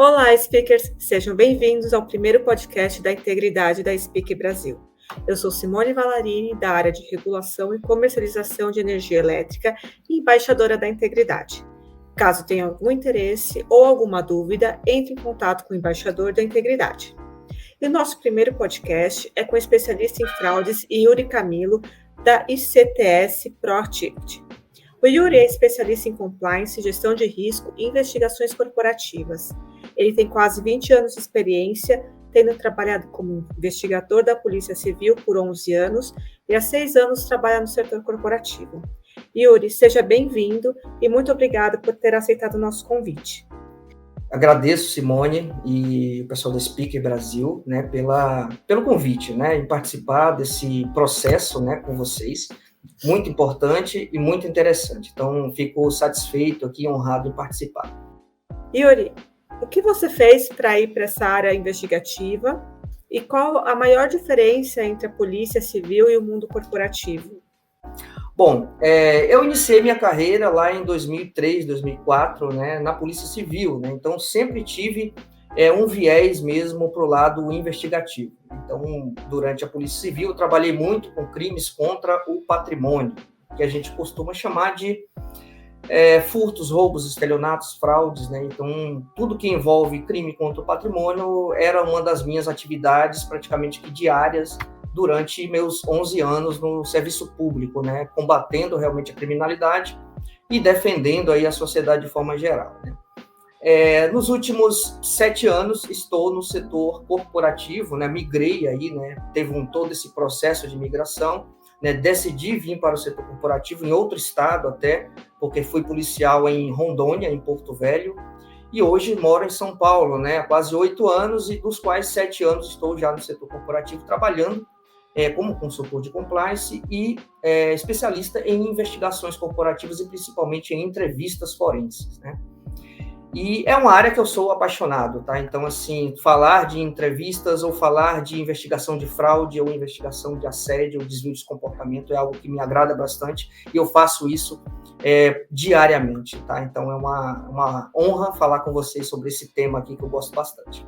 Olá, speakers! Sejam bem-vindos ao primeiro podcast da Integridade da Speak Brasil. Eu sou Simone Valarini, da área de Regulação e Comercialização de Energia Elétrica e embaixadora da Integridade. Caso tenha algum interesse ou alguma dúvida, entre em contato com o embaixador da Integridade. E o nosso primeiro podcast é com o especialista em fraudes Yuri Camilo, da ICTS ProActivity. O Yuri é especialista em compliance, gestão de risco e investigações corporativas. Ele tem quase 20 anos de experiência, tendo trabalhado como investigador da Polícia Civil por 11 anos e há 6 anos trabalha no setor corporativo. Yuri, seja bem-vindo e muito obrigada por ter aceitado o nosso convite. Agradeço, Simone, e o pessoal da Speak Brasil, pelo convite, em participar desse processo, com vocês. Muito importante e muito interessante. Então, fico satisfeito aqui, honrado em participar. Yuri, o que você fez para ir para essa área investigativa e qual a maior diferença entre a Polícia Civil e o mundo corporativo? Bom, eu iniciei minha carreira lá em 2003, 2004, na Polícia Civil, então sempre tive um viés mesmo para o lado investigativo. Então, durante a Polícia Civil, eu trabalhei muito com crimes contra o patrimônio, que a gente costuma chamar de furtos, roubos, estelionatos, fraudes, Então, tudo que envolve crime contra o patrimônio era uma das minhas atividades praticamente que diárias durante meus 11 anos no serviço público, combatendo realmente a criminalidade e defendendo aí a sociedade de forma geral, Nos últimos 7 anos, estou no setor corporativo, migrei aí, teve todo esse processo de migração, decidi vir para o setor corporativo em outro estado até, porque fui policial em Rondônia, em Porto Velho, e hoje moro em São Paulo, há quase 8 anos, e dos quais 7 anos estou já no setor corporativo, trabalhando como consultor de compliance e especialista em investigações corporativas e principalmente em entrevistas forenses, E é uma área que eu sou apaixonado, Então, assim, falar de entrevistas ou falar de investigação de fraude ou investigação de assédio ou desvio de comportamento é algo que me agrada bastante e eu faço isso diariamente, Então, é uma honra falar com vocês sobre esse tema aqui que eu gosto bastante.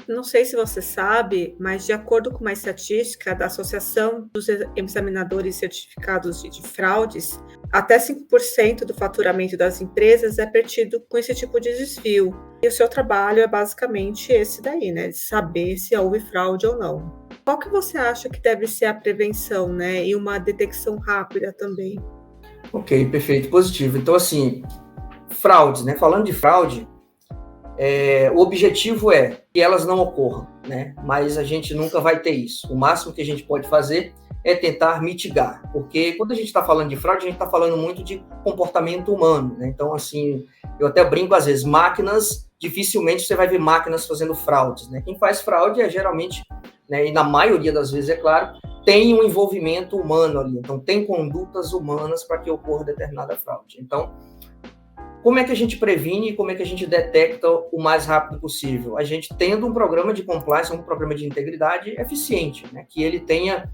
Não sei se você sabe, mas de acordo com uma estatística da Associação dos Examinadores Certificados de Fraudes, até 5% do faturamento das empresas é perdido com esse tipo de desvio. E o seu trabalho é basicamente esse daí, de saber se houve fraude ou não. Qual que você acha que deve ser a prevenção, e uma detecção rápida também? Ok, perfeito, positivo. Então, assim, fraudes, Falando de fraude, o objetivo é que elas não ocorram, Mas a gente nunca vai ter isso. O máximo que a gente pode fazer é tentar mitigar, porque quando a gente está falando de fraude, a gente está falando muito de comportamento humano, Então, assim, eu até brinco às vezes, dificilmente você vai ver máquinas fazendo fraudes, Quem faz fraude é geralmente, e na maioria das vezes, é claro, tem um envolvimento humano ali, então tem condutas humanas para que ocorra determinada fraude. Então, como é que a gente previne e como é que a gente detecta o mais rápido possível? A gente tendo um programa de compliance, um programa de integridade eficiente, que ele tenha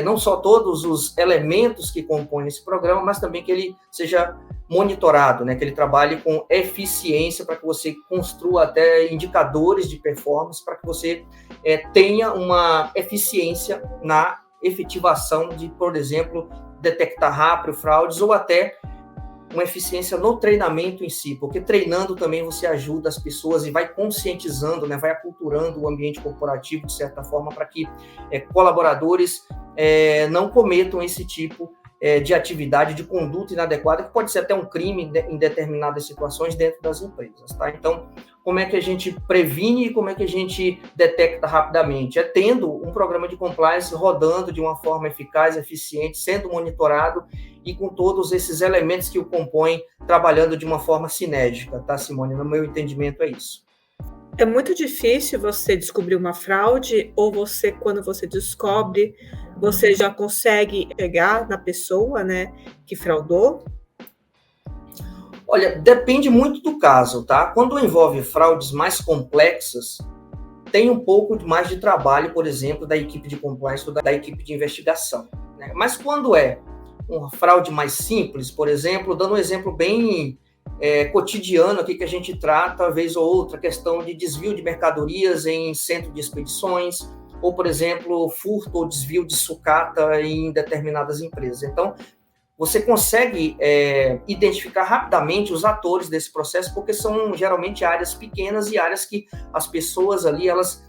não só todos os elementos que compõem esse programa, mas também que ele seja monitorado, que ele trabalhe com eficiência para que você construa até indicadores de performance, para que você tenha uma eficiência na efetivação de, por exemplo, detectar rápido fraudes ou até uma eficiência no treinamento em si, porque treinando também você ajuda as pessoas e vai conscientizando, vai aculturando o ambiente corporativo, de certa forma, para que colaboradores não cometam esse tipo de atividade, de conduta inadequada, que pode ser até um crime em determinadas situações dentro das empresas, Então, como é que a gente previne e como é que a gente detecta rapidamente? É tendo um programa de compliance rodando de uma forma eficaz, eficiente, sendo monitorado e com todos esses elementos que o compõem, trabalhando de uma forma sinérgica, Simone? No meu entendimento, é isso. É muito difícil você descobrir uma fraude ou quando você descobre, você já consegue pegar na pessoa, que fraudou? Olha, depende muito do caso, Quando envolve fraudes mais complexas, tem um pouco mais de trabalho, por exemplo, da equipe de compliance ou da equipe de investigação, Mas quando é uma fraude mais simples, por exemplo, dando um exemplo bem cotidiano aqui que a gente trata, vez ou outra, questão de desvio de mercadorias em centro de expedições, ou, por exemplo, furto ou desvio de sucata em determinadas empresas. Então, você consegue identificar rapidamente os atores desse processo, porque são geralmente áreas pequenas e áreas que as pessoas ali, elas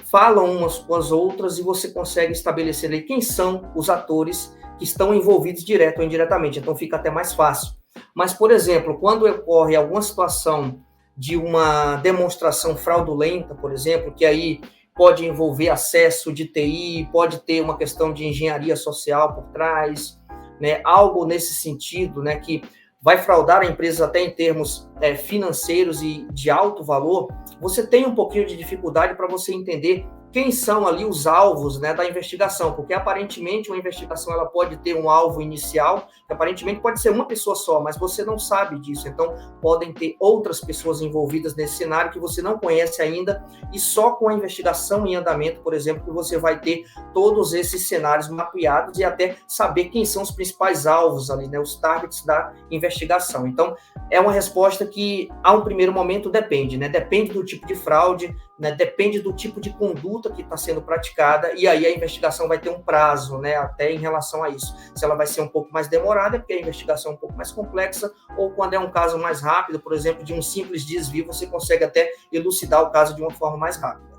falam umas com as outras e você consegue estabelecer ali quem são os atores que estão envolvidos direto ou indiretamente, então fica até mais fácil. Mas, por exemplo, quando ocorre alguma situação de uma demonstração fraudulenta, por exemplo, que aí pode envolver acesso de TI, pode ter uma questão de engenharia social por trás, né, algo nesse sentido, né, que vai fraudar a empresa até em termos financeiros e de alto valor, você tem um pouquinho de dificuldade para você entender quem são ali os alvos, né, da investigação, porque aparentemente uma investigação ela pode ter um alvo inicial, que aparentemente pode ser uma pessoa só, mas você não sabe disso, então podem ter outras pessoas envolvidas nesse cenário que você não conhece ainda, e só com a investigação em andamento, por exemplo, que você vai ter todos esses cenários mapeados e até saber quem são os principais alvos ali, né, os targets da investigação. Então, é uma resposta que, a um primeiro momento, depende, né, depende do tipo de fraude, né, depende do tipo de conduta que está sendo praticada, e aí a investigação vai ter um prazo, né, até em relação a isso. Se ela vai ser um pouco mais demorada, é porque a investigação é um pouco mais complexa, ou quando é um caso mais rápido, por exemplo, de um simples desvio, você consegue até elucidar o caso de uma forma mais rápida.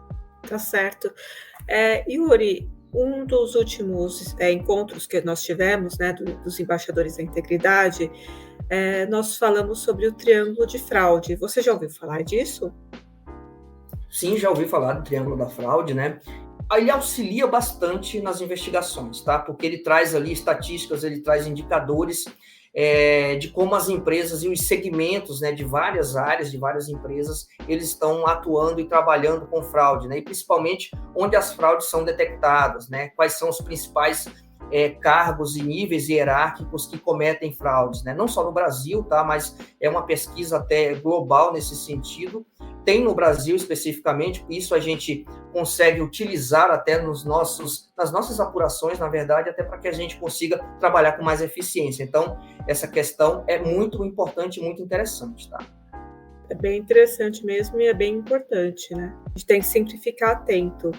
Tá certo. Yuri, um dos últimos encontros que nós tivemos, né, dos embaixadores da integridade, nós falamos sobre o triângulo de fraude. Você já ouviu falar disso? Sim, já ouvi falar do triângulo da fraude, né? Ele auxilia bastante nas investigações, tá? Porque ele traz ali estatísticas, ele traz indicadores de como as empresas e os segmentos, né, de várias áreas, de várias empresas, eles estão atuando e trabalhando com fraude, né? E principalmente onde as fraudes são detectadas, né? Quais são os principais cargos e níveis hierárquicos que cometem fraudes, né? Não só no Brasil, tá? Mas é uma pesquisa até global nesse sentido. Tem no Brasil especificamente, isso a gente consegue utilizar até nas nossas apurações, na verdade, até para que a gente consiga trabalhar com mais eficiência. Então, essa questão é muito importante e muito interessante, tá? É bem interessante mesmo e é bem importante, né? A gente tem que sempre ficar atento.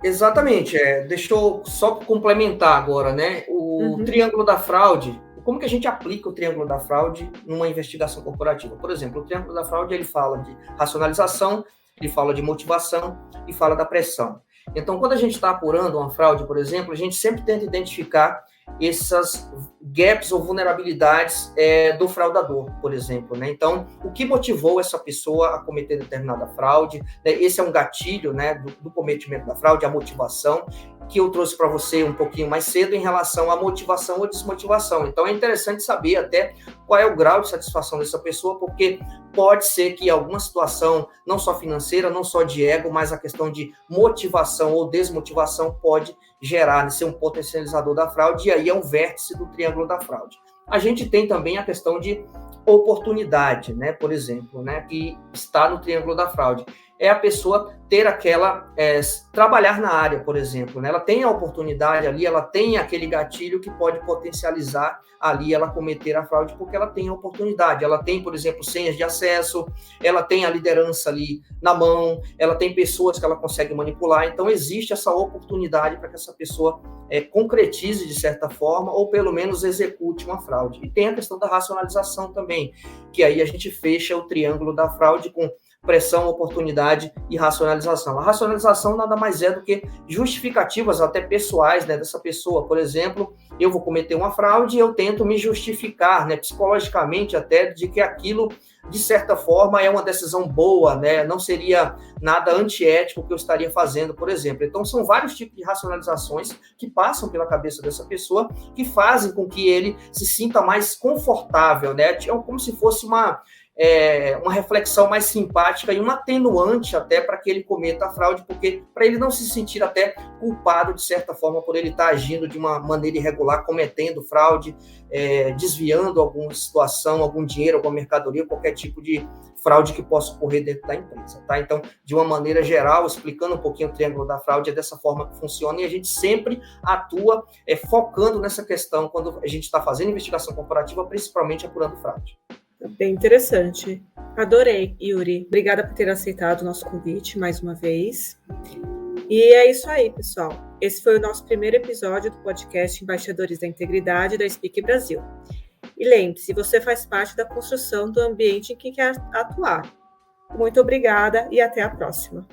Exatamente. Deixa eu só complementar agora, né? O triângulo da fraude. Como que a gente aplica o triângulo da fraude numa investigação corporativa? Por exemplo, o triângulo da fraude, ele fala de racionalização, ele fala de motivação e fala da pressão. Então, quando a gente está apurando uma fraude, por exemplo, a gente sempre tenta identificar essas gaps ou vulnerabilidades do fraudador, por exemplo, né? Então, o que motivou essa pessoa a cometer determinada fraude, né? Esse é um gatilho, né, do cometimento da fraude, a motivação, que eu trouxe para você um pouquinho mais cedo em relação à motivação ou desmotivação. Então, é interessante saber até qual é o grau de satisfação dessa pessoa, porque pode ser que alguma situação, não só financeira, não só de ego, mas a questão de motivação ou desmotivação pode gerar, ser um potencializador da fraude, e aí é um vértice do triângulo da fraude. A gente tem também a questão de oportunidade, né, por exemplo, né, que está no triângulo da fraude. É a pessoa ter trabalhar na área, por exemplo, né? Ela tem a oportunidade ali, ela tem aquele gatilho que pode potencializar ali ela cometer a fraude, porque ela tem a oportunidade, ela tem, por exemplo, senhas de acesso, ela tem a liderança ali na mão, ela tem pessoas que ela consegue manipular, então existe essa oportunidade para que essa pessoa concretize de certa forma, ou pelo menos execute uma fraude. E tem a questão da racionalização também, que aí a gente fecha o triângulo da fraude com pressão, oportunidade e racionalização. A racionalização nada mais é do que justificativas até pessoais, né, dessa pessoa. Por exemplo, eu vou cometer uma fraude e eu tento me justificar, né, psicologicamente até, de que aquilo, de certa forma, é uma decisão boa, né, não seria nada antiético que eu estaria fazendo, por exemplo. Então, são vários tipos de racionalizações que passam pela cabeça dessa pessoa, que fazem com que ele se sinta mais confortável, né, como se fosse uma reflexão mais simpática e um atenuante até para que ele cometa a fraude, porque para ele não se sentir até culpado, de certa forma, por ele estar agindo de uma maneira irregular, cometendo fraude, desviando alguma situação, algum dinheiro, alguma mercadoria, qualquer tipo de fraude que possa ocorrer dentro da empresa, tá? Então, de uma maneira geral, explicando um pouquinho o triângulo da fraude, é dessa forma que funciona, e a gente sempre atua focando nessa questão quando a gente está fazendo investigação corporativa, principalmente apurando fraude. Bem interessante. Adorei, Yuri. Obrigada por ter aceitado o nosso convite mais uma vez. E é isso aí, pessoal. Esse foi o nosso primeiro episódio do podcast Embaixadores da Integridade da Speak Brasil. E lembre-se, você faz parte da construção do ambiente em que quer atuar. Muito obrigada e até a próxima.